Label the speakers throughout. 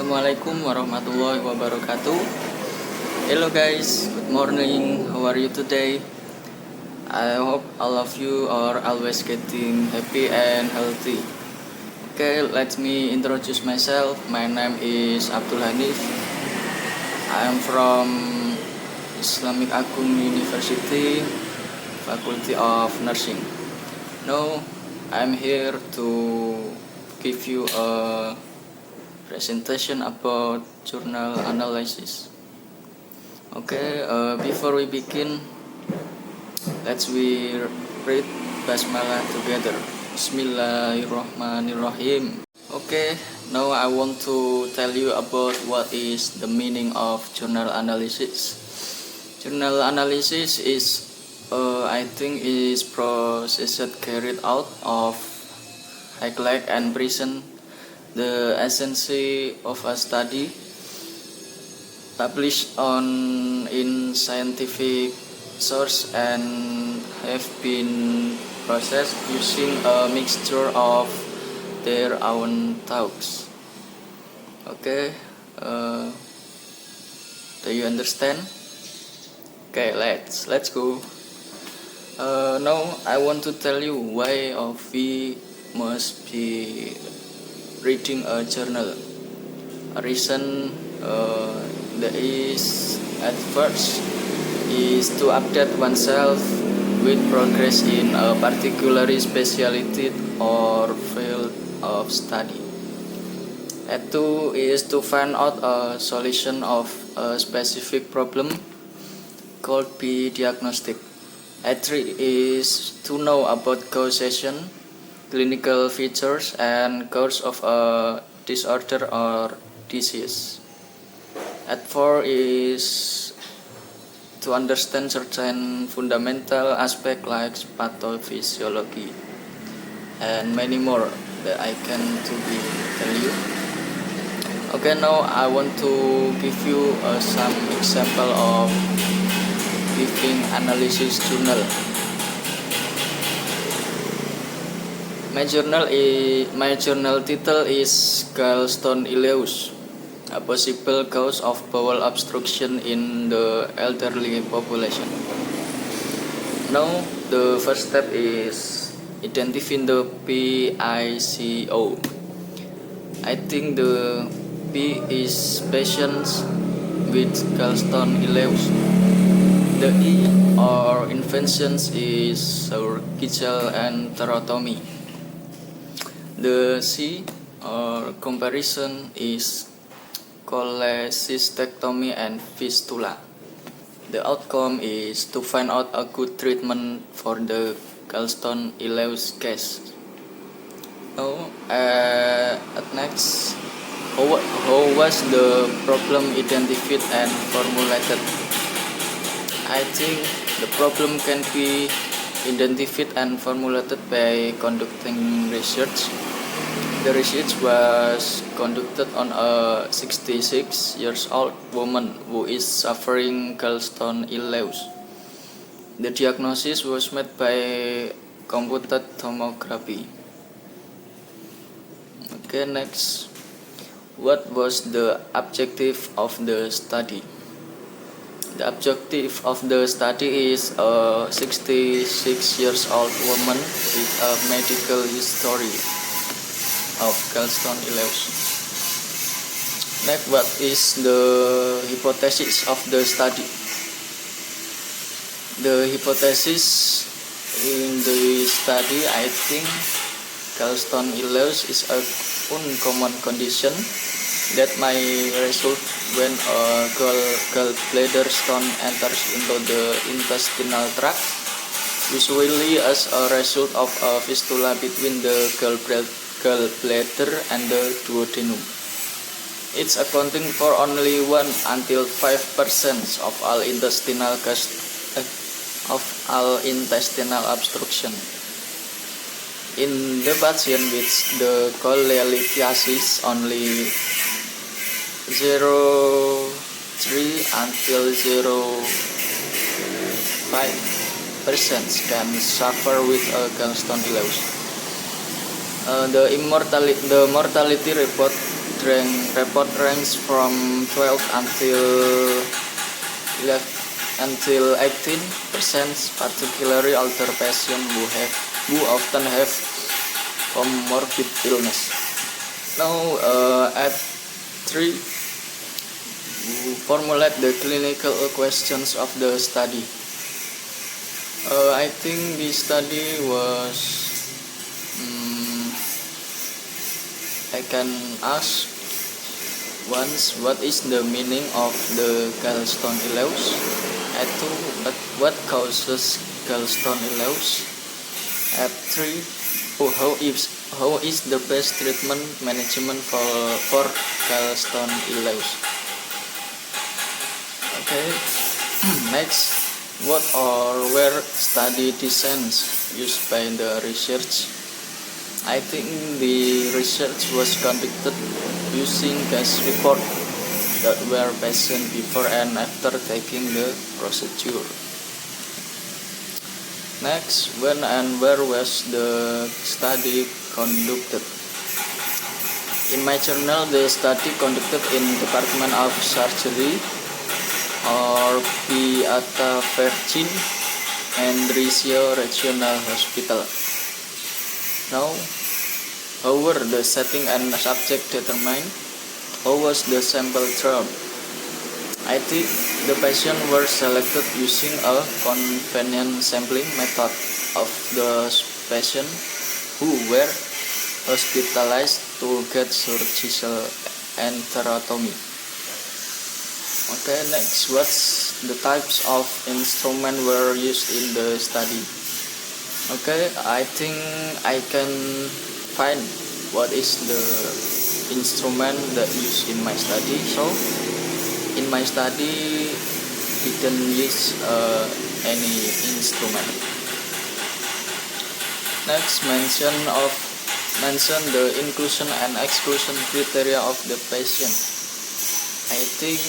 Speaker 1: Assalamualaikum warahmatullahi wabarakatuh. Hello guys, good morning. How are you today? I hope all of you are always getting happy and healthy. Okay, let me introduce myself. My name is Abdul Hanif. I am from Islamic Agung University, Faculty of Nursing. Now, I'm here to give you a presentation about journal analysis. Okay, before we begin, let's read Basmalah together. Bismillahirrahmanirrahim. Okay, now I want to tell you about what is the meaning of journal analysis. Journal analysis is, I think, is process carried out of highlight and present the essence of a study published in scientific source and have been processed using a mixture of their own thoughts. Okay, do you understand? Okay, let's go. Now I want to tell you why we must be reading a journal. A reason that is at first is to update oneself with progress in a particular specialty or field of study. At two is to find out a solution of a specific problem called be diagnostic. At three is to know about causation, clinical features and cause of a disorder or disease. At 4 is to understand certain fundamental aspects like pathophysiology and many more that I can tell you. Okay, now I want to give you some example of giving analysis journal. My journal title is gallstone ileus, a possible cause of bowel obstruction in the elderly population. Now, the first step is identifying the PICO. I think the P is patients with gallstone ileus. The E or inventions is surgical enterotomy. The C or comparison is cholecystectomy and fistula. The outcome is to find out a good treatment for the gallstone ileus case. Now, at next, how was the problem identified and formulated? I think the problem can be identified and formulated by conducting research. The research was conducted on a 66 years old woman who is suffering gallstone ileus. The diagnosis was made by computed tomography. Okay, next. What was the objective of the study? The objective of the study is a 66 years old woman with a medical history of gallstone ileus. Next, what is the hypothesis of the study? The hypothesis in the study, I think, gallstone ileus is a uncommon condition that may result when a gallbladder stone enters into the intestinal tract, usually as a result of a fistula between the gallbladder and the duodenum. It's accounting for only 1 until 5% of all intestinal obstruction. In the patient with the cholelithiasis, only 0.3 until 0.5% can suffer with a gallstone ileus. The mortality report report ranks from 12 until 18%, particularly older patients who often have comorbid illness. Now at 3, formulate the clinical questions of the study. I think the study was I can ask once, what is the meaning of the gallstone ileus? At 2, what causes gallstone ileus? At 3, how is the best treatment management for gallstone ileus? Okay. Next, what were study designs used by the research? I think the research was conducted using case report that were patient before and after taking the procedure. Next, when and where was the study conducted? In my journal, the study conducted in Department of Surgery or Pieta Vergine Andrizio Regional Hospital. Now, how were the setting and subject determined? How was the sample drawn? I think the patients were selected using a convenient sampling method of the patients who were hospitalized to get surgical enterotomy. Okay, next, what's the types of instrument were used in the study? Okay, I think I can find what is the instrument that used in my study. So, in my study, didn't use any instrument. Next, mention the inclusion and exclusion criteria of the patient. I think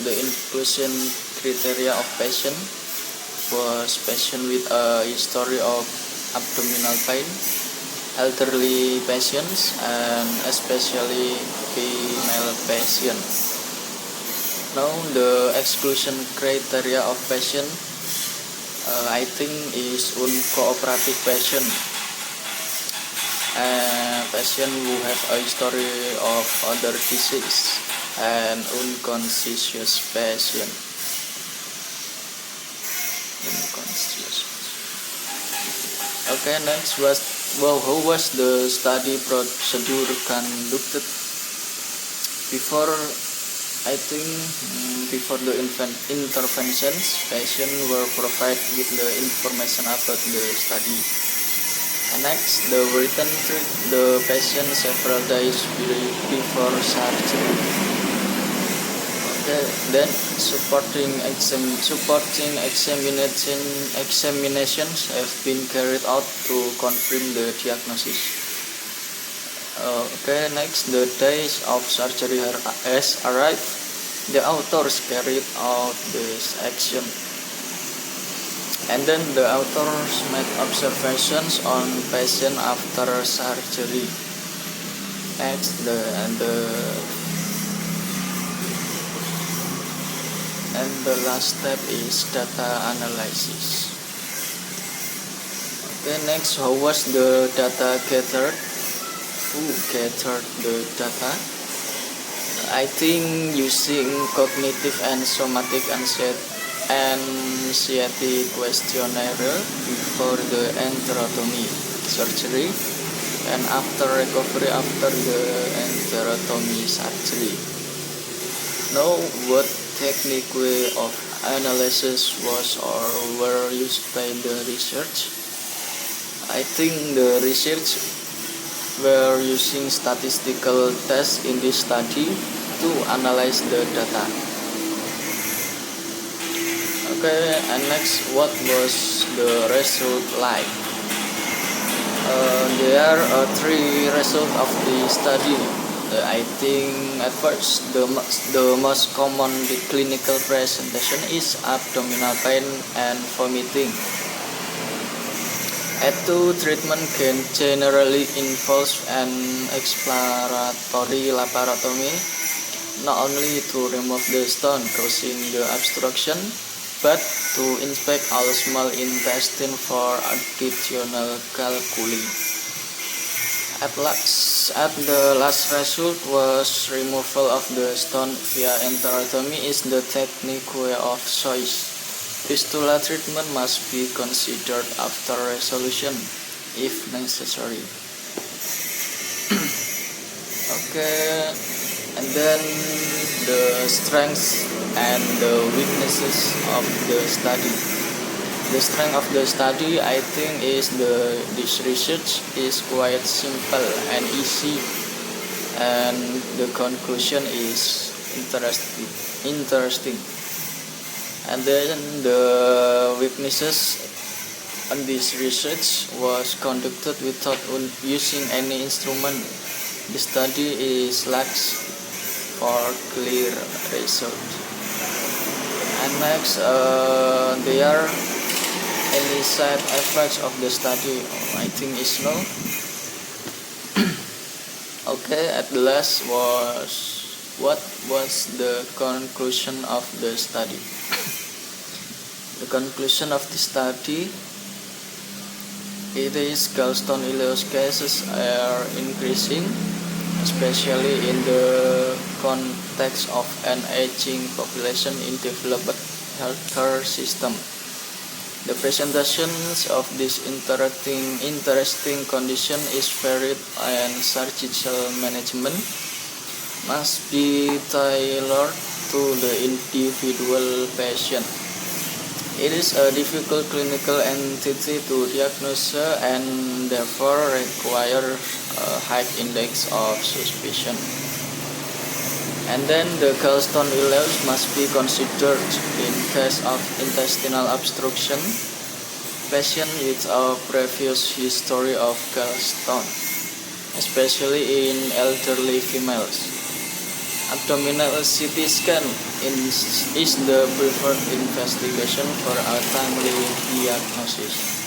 Speaker 1: the inclusion criteria of patient was patient with a history of abdominal pain, elderly patients, and especially female patients. Now the exclusion criteria of patient, I think is uncooperative patient, patient who have a history of other disease, and unconscious patient. Okay, next was how was the study procedure conducted? Before the interventions, patients were provided with the information about the study. And next, the written treat the patient several days before surgery. Then supporting examinations have been carried out to confirm the diagnosis. Okay, next, the days of surgery has arrived. The authors carried out this action, and then the authors made observations on patient after surgery. Next, the last step is data analysis. Okay, next, how was the data gathered? Who gathered the data? I think using cognitive and somatic anxiety questionnaire before the enterotomy surgery and after recovery after the enterotomy surgery. Now, what technique way of analysis was or were used by the research? I think the research were using statistical tests in this study to analyze the data. Okay, and next, what was the result like? There are 3 results of the study. I think at first the most common clinical presentation is abdominal pain and vomiting. A2 treatment can generally involve an exploratory laparotomy, not only to remove the stone causing the obstruction, but to inspect all small intestine for additional calculi. At the last result was removal of the stone via enterotomy is the technique of choice. Fistula treatment must be considered after resolution, if necessary. Okay, and then the strengths and the weaknesses of the study. The strength of the study, I think, is this research is quite simple and easy, and the conclusion is interesting. And then the weaknesses on this research was conducted without using any instrument. The study is lacks for clear result. And next, there are any side effects of the study? I think is no. Okay, at the last what was the conclusion of the study? The conclusion of the study, it is gallstone ileus cases are increasing, especially in the context of an aging population in developed healthcare system. The presentations of this interesting condition is varied, and surgical management must be tailored to the individual patient. It is a difficult clinical entity to diagnose and therefore require a high index of suspicion. And then the gallstone ileus must be considered in case of intestinal obstruction, patient with a previous history of gallstone, especially in elderly females. Abdominal CT scan is the preferred investigation for a timely diagnosis.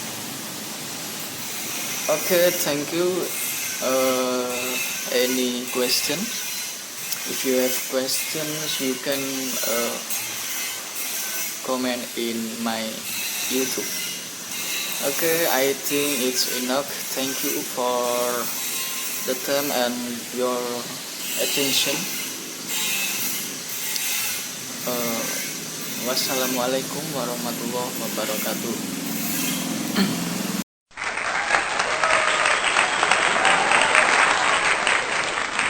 Speaker 1: Okay, thank you. Any questions? If you have questions, you can comment in my YouTube. Okay, I think it's enough. Thank you for the time and your attention. Wassalamualaikum warahmatullahi wabarakatuh.